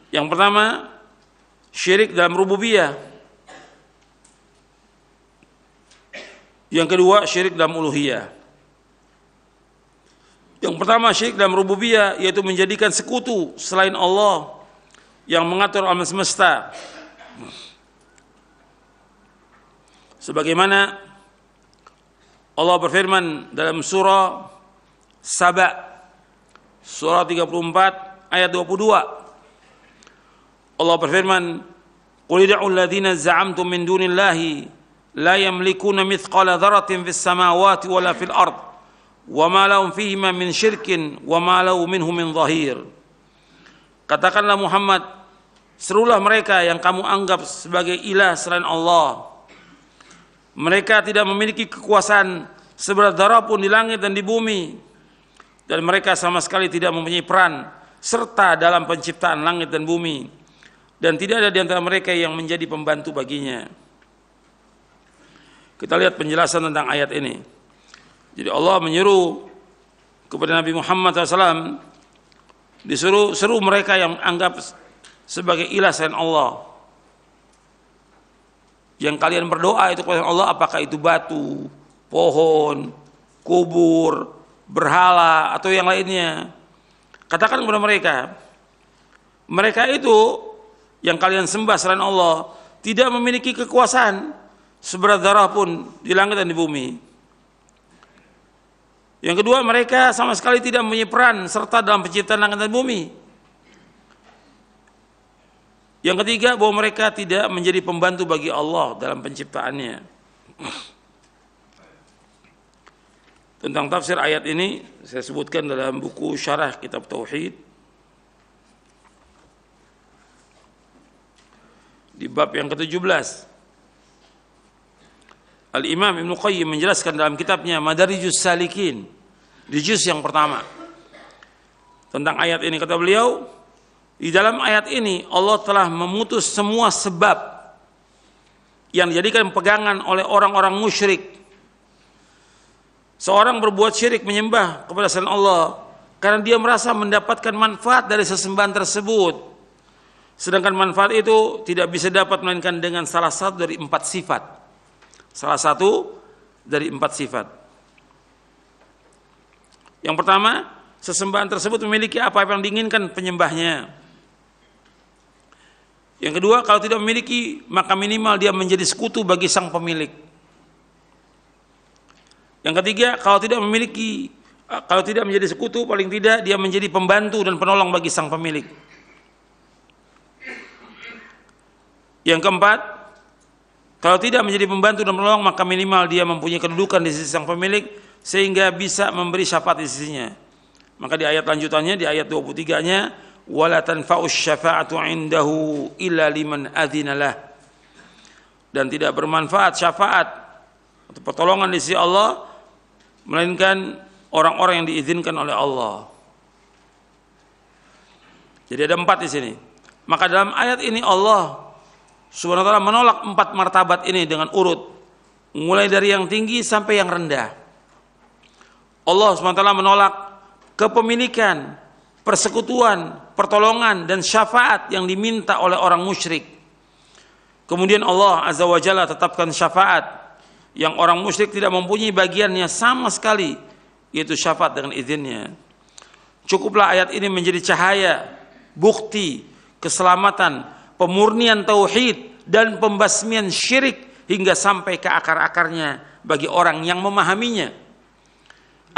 Yang pertama, syirik dalam rububiyah. Yang kedua, syirik dalam uluhiyah. Yang pertama, syirik dalam rububiyah, yaitu menjadikan sekutu selain Allah yang mengatur alam semesta. Sebagaimana Allah berfirman dalam surah Saba, surah 34 ayat 22. Allah berfirman, "Qul ud'u alladziina za'amtum min dunillahi la yamlikuna mithqala dzarratin fis samawati wala fil ard wa ma lahum fihima min syirkin wa ma lahu minhum min dhahir." Katakanlah Muhammad, serulah mereka yang kamu anggap sebagai ilah selain Allah. Mereka tidak memiliki kekuasaan seberat darah pun di langit dan di bumi, dan mereka sama sekali tidak mempunyai peran serta dalam penciptaan langit dan bumi, dan tidak ada di antara mereka yang menjadi pembantu baginya. Kita lihat penjelasan tentang ayat ini. Jadi Allah menyuruh kepada Nabi Muhammad SAW, seru mereka yang anggap sebagai ilah selain Allah. Yang kalian berdoa itu kepada Allah, apakah itu batu, pohon, kubur, berhala, atau yang lainnya. Katakan kepada mereka, mereka itu yang kalian sembah selain Allah tidak memiliki kekuasaan seberat darah pun di langit dan di bumi. Yang kedua, mereka sama sekali tidak mempunyai peran serta dalam penciptaan langit dan bumi. Yang ketiga, bahwa mereka tidak menjadi pembantu bagi Allah dalam penciptaannya. Tentang tafsir ayat ini saya sebutkan dalam buku Syarah Kitab Tauhid di bab yang ke-17. Al-Imam Ibnu Qayyim menjelaskan dalam kitabnya Madarijus Salikin di juz yang pertama tentang ayat ini. Kata beliau, di dalam ayat ini Allah telah memutus semua sebab yang dijadikan pegangan oleh orang-orang musyrik. Seorang berbuat syirik menyembah kepada selain Allah karena dia merasa mendapatkan manfaat dari sesembahan tersebut, sedangkan manfaat itu tidak bisa dapat melainkan dengan salah satu dari 4 sifat. Salah satu dari 4 sifat. Yang pertama, sesembahan tersebut memiliki apa yang diinginkan penyembahnya. Yang kedua, kalau tidak memiliki, maka minimal dia menjadi sekutu bagi sang pemilik. Yang ketiga, kalau tidak menjadi sekutu, paling tidak dia menjadi pembantu dan penolong bagi sang pemilik. Yang keempat, kalau tidak menjadi pembantu dan penolong, maka minimal dia mempunyai kedudukan di sisi sang pemilik sehingga bisa memberi syafaat di sisinya. Maka di ayat lanjutannya, di ayat 23-nya, wala tanfa'us syafa'atu 'indahu illa liman adzinalah. Dan tidak bermanfaat syafaat atau pertolongan di sisi Allah melainkan orang-orang yang diizinkan oleh Allah. Jadi ada 4 di sini. Maka dalam ayat ini Allah Subhanahu wa ta'ala menolak 4 martabat ini dengan urut, mulai dari yang tinggi sampai yang rendah. Allah Subhanahu wa ta'ala menolak kepemilikan, persekutuan, pertolongan dan syafaat yang diminta oleh orang musyrik. Kemudian Allah Azza wa Jalla tetapkan syafaat yang orang musyrik tidak mempunyai bagiannya sama sekali, yaitu syafaat dengan izinnya. Cukuplah ayat ini menjadi cahaya, bukti, keselamatan, pemurnian tauhid dan pembasmian syirik hingga sampai ke akar-akarnya bagi orang yang memahaminya.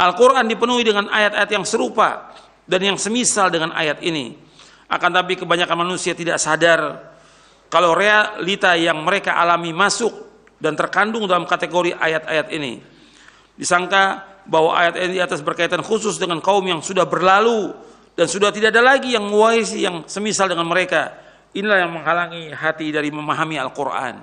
Al-Quran dipenuhi dengan ayat-ayat yang serupa dan yang semisal dengan ayat ini. Akan tapi kebanyakan manusia tidak sadar kalau realita yang mereka alami masuk dan terkandung dalam kategori ayat-ayat ini. Disangka bahwa ayat ini di atas berkaitan khusus dengan kaum yang sudah berlalu dan sudah tidak ada lagi yang mewarisi yang semisal dengan mereka. Inilah yang menghalangi hati dari memahami Al-Quran.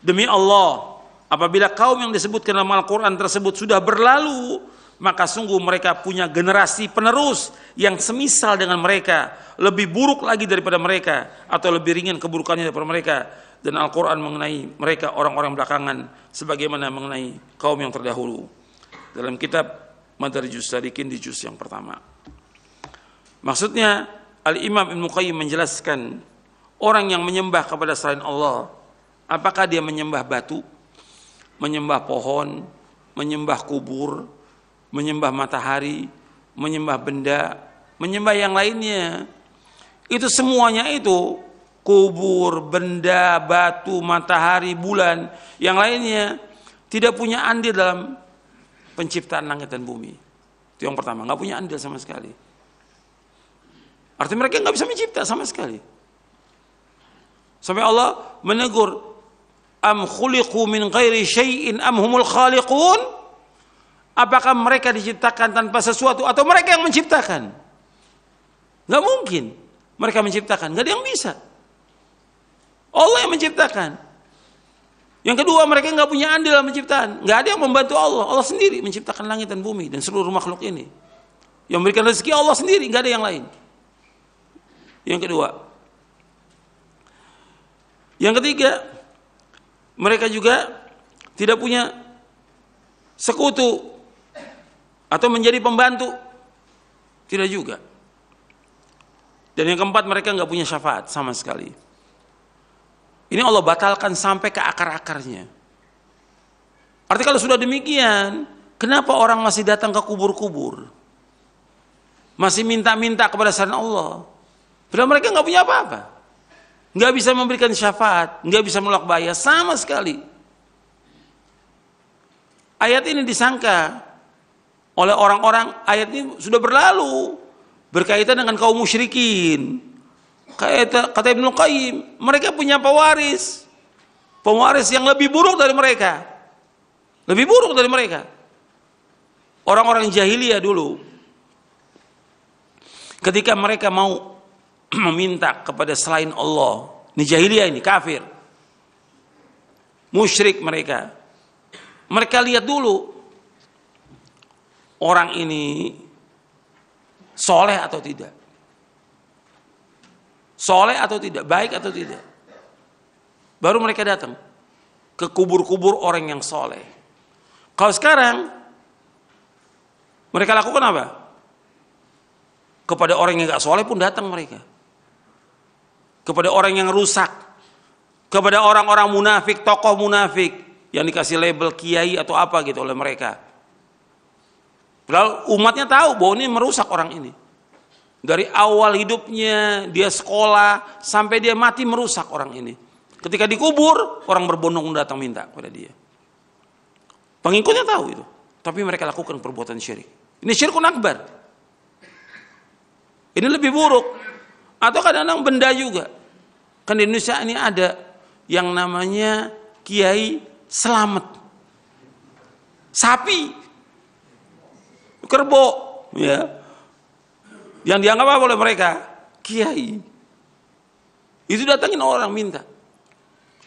Demi Allah, apabila kaum yang disebutkan dalam Al-Quran tersebut sudah berlalu, maka sungguh mereka punya generasi penerus yang semisal dengan mereka, lebih buruk lagi daripada mereka, atau lebih ringan keburukannya daripada mereka. Dan Al-Quran mengenai mereka orang-orang belakangan sebagaimana mengenai kaum yang terdahulu. Dalam kitab Madarijus Salikin di juz yang pertama. Maksudnya, Al-Imam Ibnu Qayyim menjelaskan, orang yang menyembah kepada selain Allah, apakah dia menyembah batu, menyembah pohon, menyembah kubur, menyembah matahari, menyembah benda, menyembah yang lainnya, itu semuanya itu, kubur, benda, batu, matahari, bulan, yang lainnya, tidak punya andil dalam penciptaan langit dan bumi. Itu yang pertama, nggak punya andil sama sekali. Artinya mereka nggak bisa mencipta sama sekali. Sampai Allah menegur, am khuliqu min ghairi syai'in am humul khaliqun? Apakah mereka diciptakan tanpa sesuatu atau mereka yang menciptakan? Nggak mungkin mereka menciptakan, nggak ada yang bisa. Allah yang menciptakan. Yang kedua, mereka nggak punya andil dalam penciptaan, nggak ada yang membantu Allah. Allah sendiri menciptakan langit dan bumi dan seluruh makhluk ini. Yang memberikan rezeki Allah sendiri, nggak ada yang lain. Yang kedua. Yang ketiga, mereka juga tidak punya sekutu atau menjadi pembantu, tidak juga. Dan yang keempat, mereka nggak punya syafaat sama sekali. Ini Allah batalkan sampai ke akar-akarnya. Artinya kalau sudah demikian, kenapa orang masih datang ke kubur-kubur, masih minta-minta kepada selain Allah? Padahal mereka nggak punya apa-apa, nggak bisa memberikan syafaat, nggak bisa menolak bahaya sama sekali. Ayat ini disangka oleh orang-orang, ayat ini sudah berlalu berkaitan dengan kaum musyrikin. Kata Ibnu Qayyim, mereka punya pewaris yang lebih buruk dari mereka, lebih buruk dari mereka. Orang-orang jahiliyah dulu, ketika mereka mau meminta kepada selain Allah, ini jahiliyah, ini kafir, musyrik mereka. Mereka lihat dulu orang ini soleh atau tidak, soleh atau tidak, baik atau tidak. Baru mereka datang ke kubur-kubur orang yang soleh. Kalau sekarang mereka lakukan apa? Kepada orang yang gak soleh pun datang mereka. Kepada orang yang rusak, kepada orang-orang munafik, tokoh munafik yang dikasih label kiai atau apa gitu oleh mereka. Padahal umatnya tahu bahwa ini merusak orang ini. Dari awal hidupnya dia sekolah sampai dia mati merusak orang ini. Ketika dikubur, orang berbondong datang minta kepada dia. Pengikutnya tahu itu, tapi mereka lakukan perbuatan syirik. Ini syirkun akbar. Ini lebih buruk. Atau kadang-kadang benda juga. Kan di Indonesia ini ada yang namanya Kiai Selamet. Sapi. Kerbau, ya. Yang dianggap apa oleh mereka? Kiai. Itu datangin orang minta.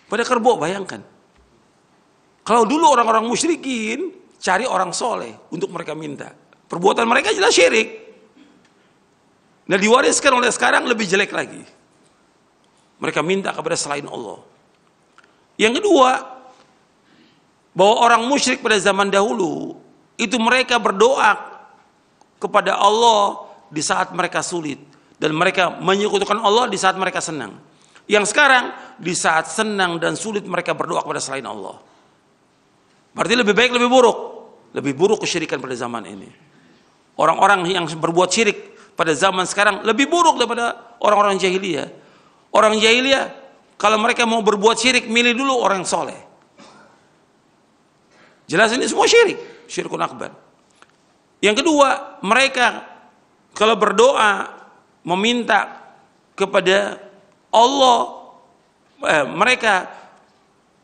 Pada kerbau, bayangkan. Kalau dulu orang-orang musyrikin cari orang soleh untuk mereka minta. Perbuatan mereka jelas syirik. Nah, diwariskan oleh sekarang lebih jelek lagi. Mereka minta kepada selain Allah. Yang kedua, bahwa orang musyrik pada zaman dahulu itu mereka berdoa kepada Allah di saat mereka sulit, dan mereka menyekutukan Allah di saat mereka senang. Yang sekarang di saat senang dan sulit mereka berdoa kepada selain Allah. Berarti lebih baik, lebih buruk. Lebih buruk kesyirikan pada zaman ini. Orang-orang yang berbuat syirik pada zaman sekarang lebih buruk daripada orang-orang jahiliyah. Orang jahiliyah kalau mereka mau berbuat syirik, milih dulu orang soleh. Jelas ini semua syirik, syirkun akbar. Yang kedua, mereka kalau berdoa meminta kepada Allah, mereka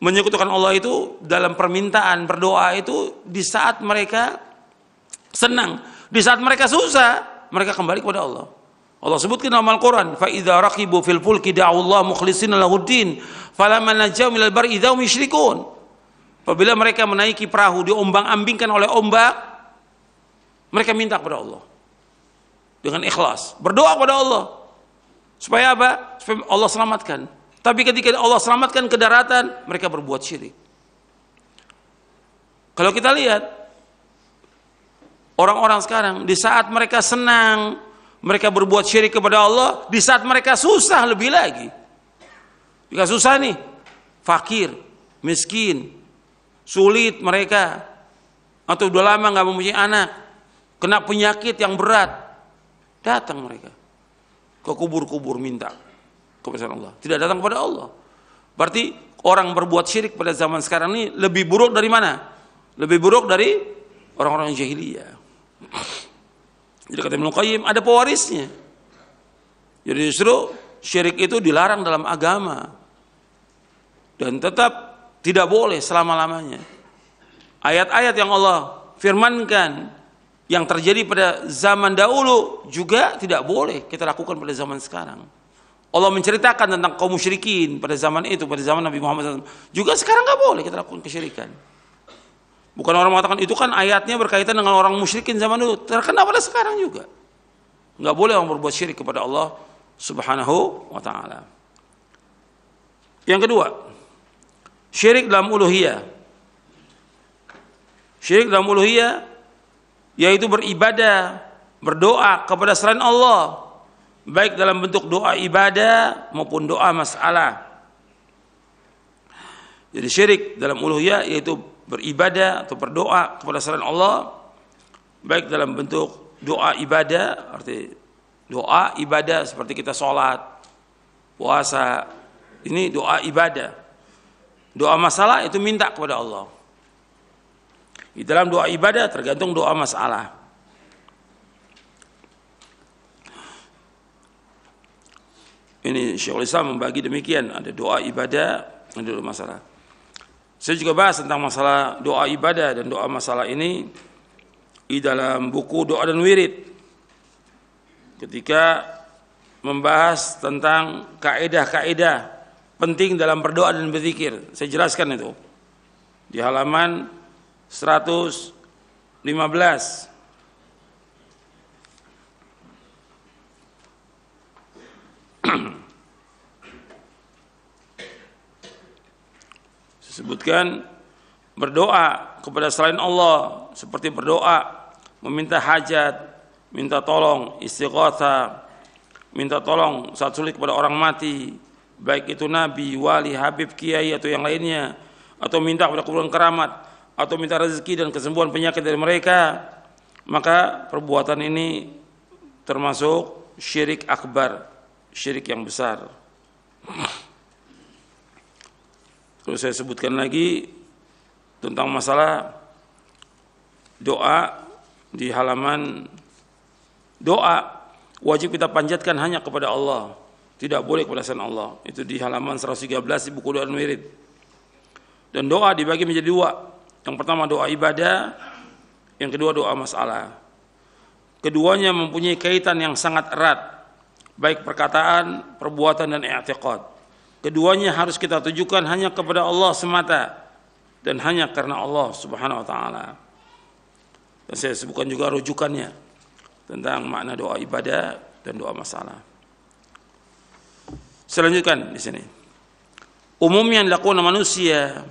menyekutukan Allah itu dalam permintaan berdoa itu di saat mereka senang, di saat mereka susah, mereka kembali kepada Allah. Allah sebutkan dalam Al-Quran, fa idza raqibu fil fulki da'u Allah mukhlishina lahuddin falamma najjahum ilal barri idza hum yusyrikun. Apabila mereka menaiki perahu diombang-ambingkan oleh ombak, mereka minta kepada Allah dengan ikhlas, berdoa kepada Allah supaya apa? Supaya Allah selamatkan. Tapi ketika Allah selamatkan ke daratan, mereka berbuat syirik. Kalau kita lihat orang-orang sekarang di saat mereka senang, Mereka berbuat syirik kepada Allah di saat mereka susah lebih lagi. Jika susah nih, fakir, miskin, sulit mereka, atau udah lama nggak mempunyai anak, kena penyakit yang berat, datang mereka ke kubur-kubur minta kepada Allah. Tidak datang kepada Allah. Berarti orang berbuat syirik pada zaman sekarang ini lebih buruk dari mana? Lebih buruk dari orang-orang jahiliyah. Jadi kata Ibnu Qayyim, ada pewarisnya. Jadi justru syirik itu dilarang dalam agama dan tetap tidak boleh selama-lamanya. Ayat-ayat yang Allah firmankan yang terjadi pada zaman dahulu juga tidak boleh kita lakukan pada zaman sekarang. Allah menceritakan tentang kaum musyrikin pada zaman itu, pada zaman Nabi Muhammad SAW. Juga sekarang nggak boleh kita lakukan kesyirikan. Bukan orang mengatakan itu kan ayatnya berkaitan dengan orang musyrikin zaman dulu. Terkena pada sekarang juga. Nggak boleh orang berbuat syirik kepada Allah Subhanahu wa ta'ala. Yang kedua, syirik dalam uluhiyah. Syirik dalam uluhiyah yaitu beribadah, berdoa kepada selain Allah, baik dalam bentuk doa ibadah maupun doa masalah. Jadi syirik dalam uluhiyah yaitu beribadah atau berdoa kepada selain Allah, baik dalam bentuk doa ibadah, arti doa ibadah seperti kita sholat, puasa, ini doa ibadah. Doa masalah itu minta kepada Allah. Di dalam doa ibadah tergantung doa masalah. Ini Syekhul Islam membagi demikian, ada doa ibadah, ada doa masalah. Saya juga bahas tentang masalah doa ibadah dan doa masalah ini di dalam buku Doa dan Wirid. Ketika membahas tentang kaidah-kaidah penting dalam berdoa dan berzikir, saya jelaskan itu di halaman 115. Sebutkan berdoa kepada selain Allah seperti berdoa meminta hajat, minta tolong, istighatsah, minta tolong saat sulit kepada orang mati, baik itu nabi, wali, habib, kiai atau yang lainnya, atau minta kepada kuburan keramat, atau minta rezeki dan kesembuhan penyakit dari mereka, maka perbuatan ini termasuk syirik akbar, syirik yang besar. Terus saya sebutkan lagi tentang masalah doa di halaman doa wajib kita panjatkan hanya kepada Allah, tidak boleh kepada selain Allah. Itu di halaman 113 di buku Doa dan Wirid. Dan doa dibagi menjadi dua. Yang pertama doa ibadah, yang kedua doa masalah. Keduanya mempunyai kaitan yang sangat erat, baik perkataan, perbuatan dan i'tiqad. Keduanya harus kita tujukan hanya kepada Allah semata dan hanya karena Allah Subhanahu wa taala. Dan saya sebutkan juga rujukannya tentang makna doa ibadah dan doa masalah. Selanjutnya di sini. Umumnya yang dilakukan manusia,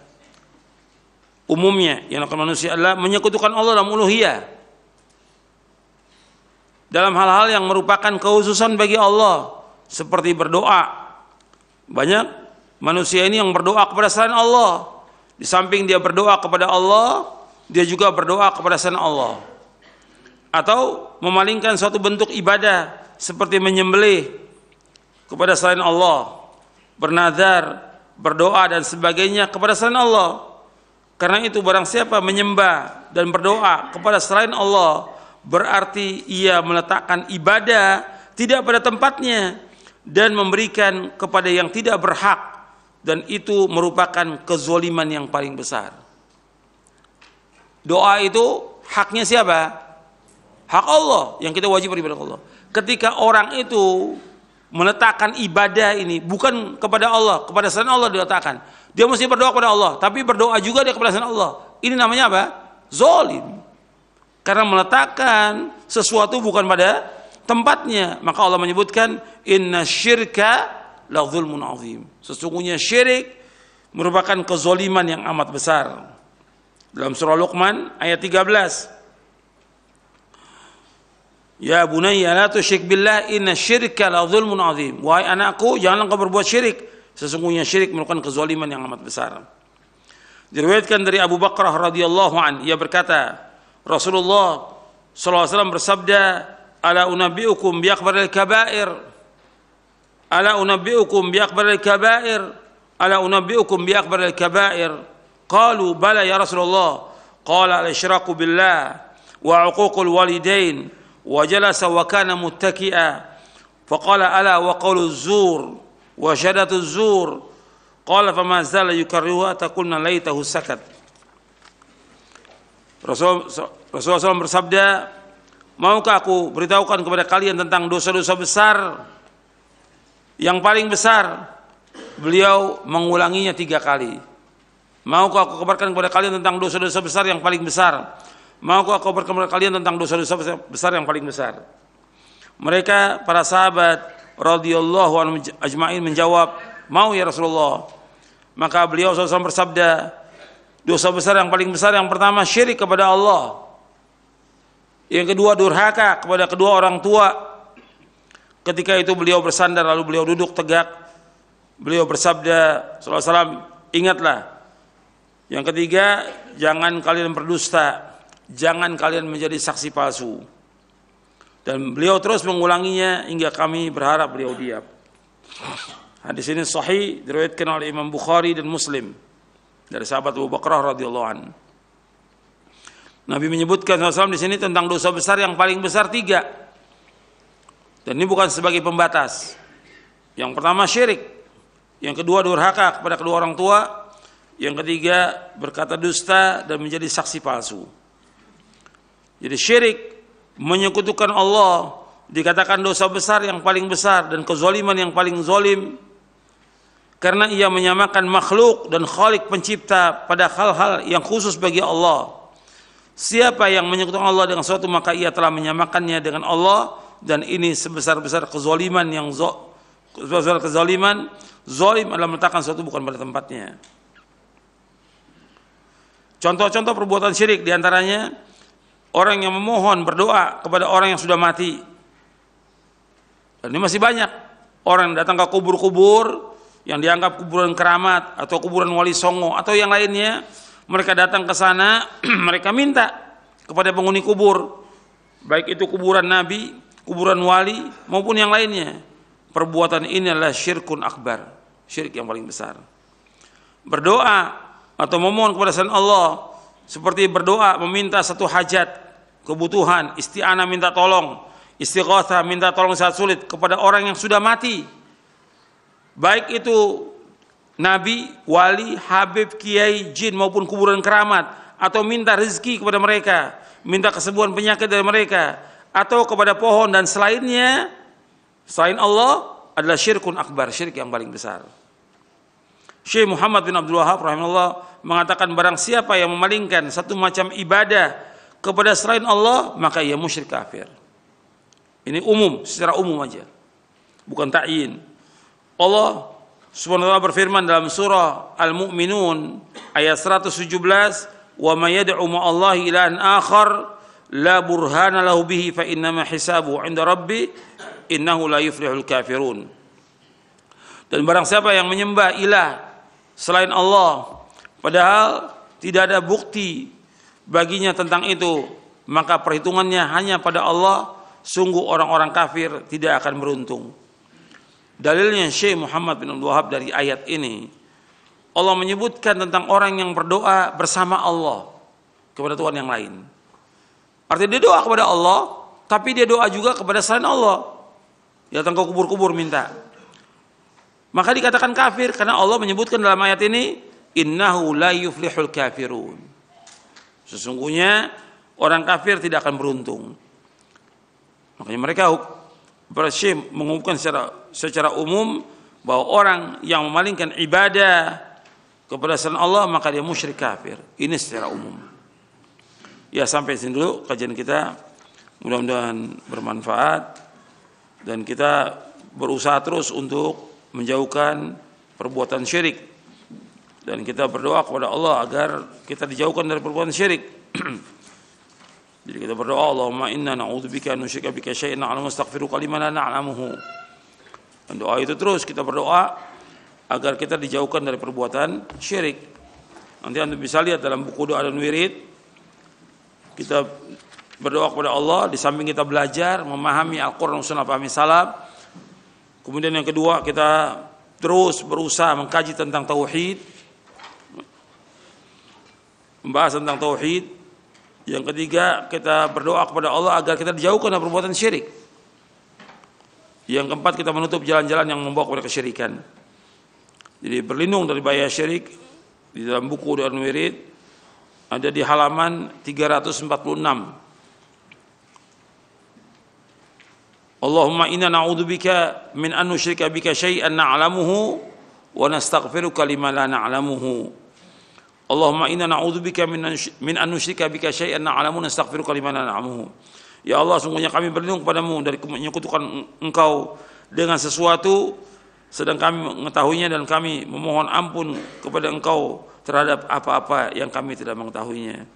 adalah menyekutukan Allah dalam uluhiyah. Dalam hal-hal yang merupakan kekhususan bagi Allah, seperti berdoa. Banyak manusia ini yang berdoa kepada selain Allah. Di samping dia berdoa kepada Allah, dia juga berdoa kepada selain Allah. Atau memalingkan suatu bentuk ibadah seperti menyembelih kepada selain Allah, bernazar, berdoa dan sebagainya kepada selain Allah. Karena itu barang siapa menyembah dan berdoa kepada selain Allah, berarti ia meletakkan ibadah tidak pada tempatnya dan memberikan kepada yang tidak berhak, dan itu merupakan kezaliman yang paling besar. Doa itu haknya siapa? Hak Allah yang kita wajib beribadah kepada Allah. Ketika orang itu meletakkan ibadah ini bukan kepada Allah, kepada selain Allah diletakkan, dia mesti berdoa kepada Allah, tapi berdoa juga dia kepada selain Allah. Ini namanya apa? Zalim. Karena meletakkan sesuatu bukan pada tempatnya. Maka Allah menyebutkan inna syirka la dzulmun azim. Sesungguhnya syirik merupakan kezaliman yang amat besar. Dalam surah Luqman ayat 13. Ya bunayya la tusyrik billah inna syirka la dzulmun adzim. Wahai anakku, janganlah kau berbuat syirik. Sesungguhnya syirik merupakan kezaliman yang amat besar. Diriwayatkan dari Abu Bakrah radhiyallahu an, ia berkata, Rasulullah sallallahu alaihi wasallam bersabda, "Ala unabbiukum bi akbaril kaba'ir? Ala unabbiukum bi akbaril kaba'ir? Ala unabbiukum bi akbaril kaba'ir?" Qalu bala ya Rasulullah. Qala al-isyraku billah wa 'uququl walidain wa jalasa wa kana muttaki'a. Faqala ala wa qawluz zur wa syahadatuz zur. Qala fama zala yukarriruha taqulna laitahu sakat. Rasulullah SAW bersabda, maukah aku beritahukan kepada kalian tentang dosa-dosa besar? Yang paling besar, beliau mengulanginya 3 kali. Maukah aku kabarkan kepada kalian tentang dosa-dosa besar yang paling besar? Maukah aku kabarkan kepada kalian tentang dosa-dosa besar yang paling besar? Mereka, para sahabat radhiyallahu anhum ajma'in menjawab, mau ya Rasulullah. Maka beliau SAW bersabda, dosa besar yang paling besar yang pertama syirik kepada Allah. Yang kedua durhaka kepada kedua orang tua. Ketika itu beliau bersandar lalu beliau duduk tegak. Beliau bersabda sallallahu alaihi wasallam, ingatlah. Yang ketiga, jangan kalian berdusta, jangan kalian menjadi saksi palsu. Dan beliau terus mengulanginya hingga kami berharap beliau diam. Hadis ini sahih diriwayatkan oleh Imam Bukhari dan Muslim dari sahabat Abu Bakrah radhiyallahu anhu. Nabi menyebutkan SAW di sini tentang dosa besar yang paling besar 3. Dan ini bukan sebagai pembatas. Yang pertama syirik, yang kedua durhaka kepada kedua orang tua, yang ketiga berkata dusta dan menjadi saksi palsu. Jadi syirik, menyekutukan Allah, dikatakan dosa besar yang paling besar dan kezaliman yang paling zalim, karena ia menyamakan makhluk dan Khalik pencipta pada hal-hal yang khusus bagi Allah. Siapa yang menyekutukan Allah dengan sesuatu maka ia telah menyamakannya dengan Allah, dan ini sebesar-besar kezaliman yang sebesar kezaliman. Zalim adalah meletakkan sesuatu bukan pada tempatnya. Contoh-contoh perbuatan syirik diantaranya orang yang memohon berdoa kepada orang yang sudah mati. Dan ini masih banyak orang yang datang ke kubur-kubur yang dianggap kuburan keramat atau kuburan wali songo atau yang lainnya. Mereka datang ke sana, mereka minta kepada penghuni kubur, baik itu kuburan nabi, kuburan wali maupun yang lainnya. Perbuatan ini adalah syirkun akbar, syirik yang paling besar. Berdoa atau memohon kepada selain Allah seperti berdoa meminta satu hajat, kebutuhan, isti'anah minta tolong, istighatsah minta tolong saat sulit kepada orang yang sudah mati. Baik itu nabi, wali, habib, kiai, jin maupun kuburan keramat, atau minta rezeki kepada mereka, minta kesembuhan penyakit dari mereka, atau kepada pohon dan selainnya selain Allah adalah syirkun akbar, syirik yang paling besar. Syekh Muhammad bin Abdul Wahab rahimahullah mengatakan barang siapa yang memalingkan satu macam ibadah kepada selain Allah maka ia musyrik kafir. Ini umum, secara umum aja, bukan ta'yin. Allah Subhanahu wa ta'ala berfirman dalam surah Al-Mu'minun ayat 117, "Wa may yad'u ma'allahi ilahan akhar la burhana lahu bihi fa innama hisabuhu 'inda rabbi innahu la yuflihul kafirun." Dan barang siapa yang menyembah ilah selain Allah padahal tidak ada bukti baginya tentang itu, maka perhitungannya hanya pada Allah, sungguh orang-orang kafir tidak akan beruntung. Dalilnya Syekh Muhammad bin Abdul Wahab dari ayat ini, Allah menyebutkan tentang orang yang berdoa bersama Allah kepada Tuhan yang lain. Artinya dia doa kepada Allah, tapi dia doa juga kepada selain Allah. Dia datang ke kubur-kubur minta. Maka dikatakan kafir karena Allah menyebutkan dalam ayat ini, innahu la yuflihul kafirun. Sesungguhnya orang kafir tidak akan beruntung. Makanya mereka Syekh mengumumkan secara umum bahwa orang yang memalingkan ibadah kepada selain Allah maka dia musyrik kafir. Ini secara umum. Ya, sampai sini dulu kajian kita. Mudah-mudahan bermanfaat dan kita berusaha terus untuk menjauhkan perbuatan syirik, dan kita berdoa kepada Allah agar kita dijauhkan dari perbuatan syirik. Jadi kita berdoa, Allahumma inna na'udzubika an nusyrika bika syai'an na'lamu astaghfiruka lima la na'lamuhu. Dan doa itu terus kita berdoa agar kita dijauhkan dari perbuatan syirik. Nanti Anda bisa lihat dalam buku doa dan wirid, kita berdoa kepada Allah di samping kita belajar memahami Al-Qur'an dan Sunnah, pahami salaf. Kemudian yang kedua, kita terus berusaha mengkaji tentang tauhid, membahas tentang tauhid. Yang ketiga, kita berdoa kepada Allah agar kita dijauhkan dari perbuatan syirik. Yang keempat, kita menutup jalan-jalan yang membawa kepada kesyirikan. Jadi berlindung dari bahaya syirik di dalam buku doa dan wirid ada di halaman 346. Allahumma inna na'udzubika min an nusyrika bika syai'an na'lamuhu wa nastaghfiruka lima la na'lamuhu. Allahumma inna na'udzubika min an nusyrika bika syai'an na'lamu nastaghfiruka lima la na'lamuhu. Ya Allah, sungguhnya kami berlindung kepadamu dari menyekutukan Engkau dengan sesuatu sedang kami mengetahuinya, dan kami memohon ampun kepada Engkau terhadap apa-apa yang kami tidak mengetahuinya.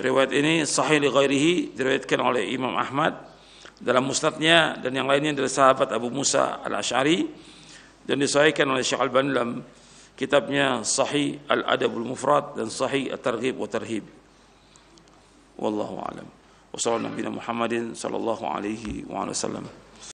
Riwayat ini sahih li ghairihi, diriwayatkan oleh Imam Ahmad dalam musnadnya, dan yang lainnya dari sahabat Abu Musa Al-Asy'ari, dan disahihkan oleh Syekh Al-Albani dalam kitabnya Sahih Al-Adabul Mufrad dan Sahih At-Targhib wa Tarhib. Wallahu a'lam. Wa sallallahu Muhammadin sallallahu alaihi wa sallam.